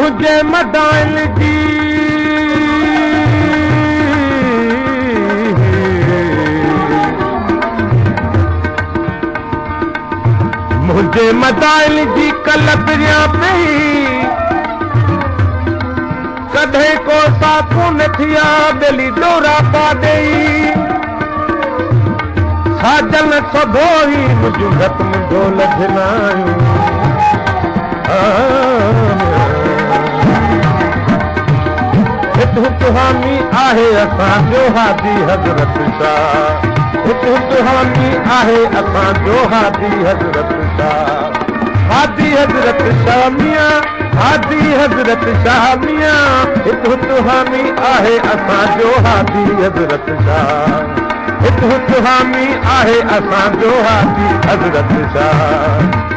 मुझे मदाइल जी मुझे मदाइल जी कलपिया पई कदे को साकू न थिया बेली डोरा पा दई साजन सभोई मुझू घट मुंडो लधनायूं हित हित हामी आहे असांजो हादी हज़रत शाह हित हित हामी आहे असांजो हादी हज़रत शाह हादी हज़रत शाह मियां हादी हज़रत शाह मियां हित हित हामी आहे असांजो हादी हज़रत शाह हित हित हामी आहे असांजो हादी हज़रत शाह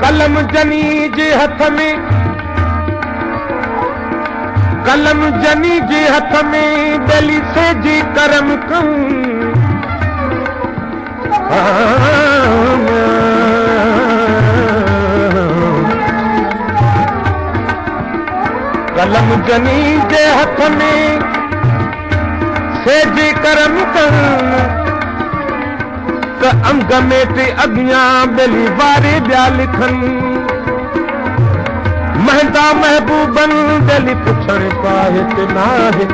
कलम जनी जे हथ में कलम जनी जे हथ में बेली से जी करम कम कलम जनी जे हथ में से जी करम कम अंग में ते अॻियां बेली वारे ॿिया लिखनि महंदा महबूबन बेली पुछण पाए ते नाहे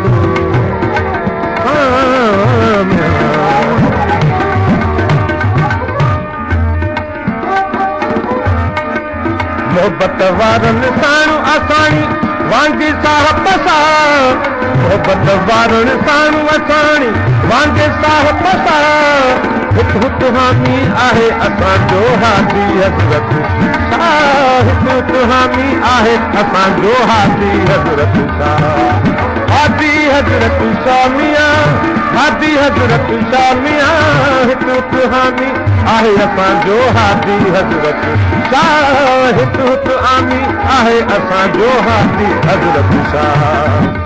मोहब्बत वारनि साण असाणी वांगे साहब सां मोहब्बत वारनि साण असाणी वांगे साहब सां हित हित हामी आहे असांजो हादी हज़रत शाह हित हित हामी आहे असांजो हादी हज़रत शाह हादी हज़रत शाह मियां हादी हज़रत शाह मियां हित हित हामी आहे असांजो हादी हज़रत शाह हित हित हामी आहे असांजो हादी हज़रत शाह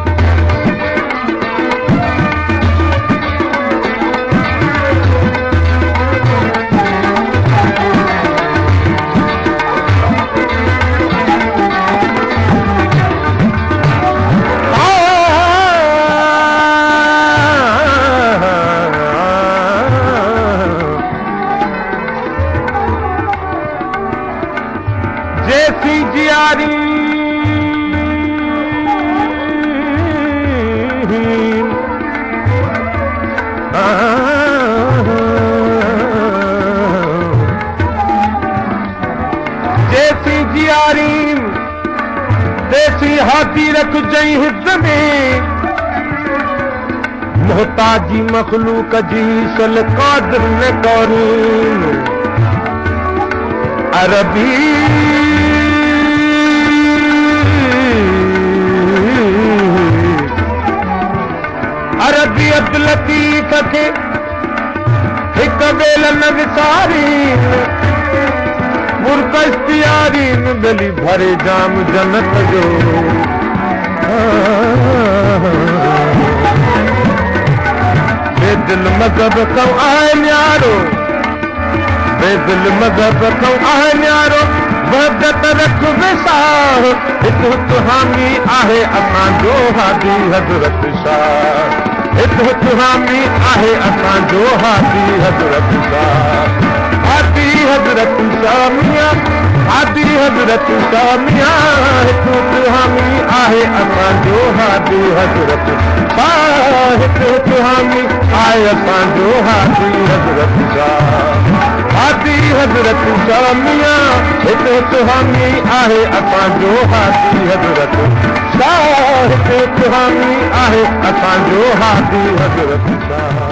जैसी जियारी जैसी जियारी देसी हाथी रख जई हित में मोहताजी मखलूक जी सल कादर न करून अरबी अरबी अब्दुल लतीफ खे हिक बेल न विसारी मुर्क इख्तियारी बेली भरे जाम जन्नत जो बेदिल मज़हब कौ आहे न्यारो बेदिल मज़हब कौ आहे न्यारो वहदत रख विसार हित हित हामी आहे असांजो हादी हज़रत शाह हित हित हामी आहे असांजो हादी हज़रत शाह हादी हज़रत शाह मियां हादी हज़रत शाह मियां हित हित हामी आहे असांजो हादी हज़रत शाह हित हित हामी आहे असांजो हादी हज़रत शाह हादी हज़रत शाह मियां हित हित हामी आहे असांजो हादी हज़रत शाह हित हित हामी आहे असांजो हादी हज़रत शाह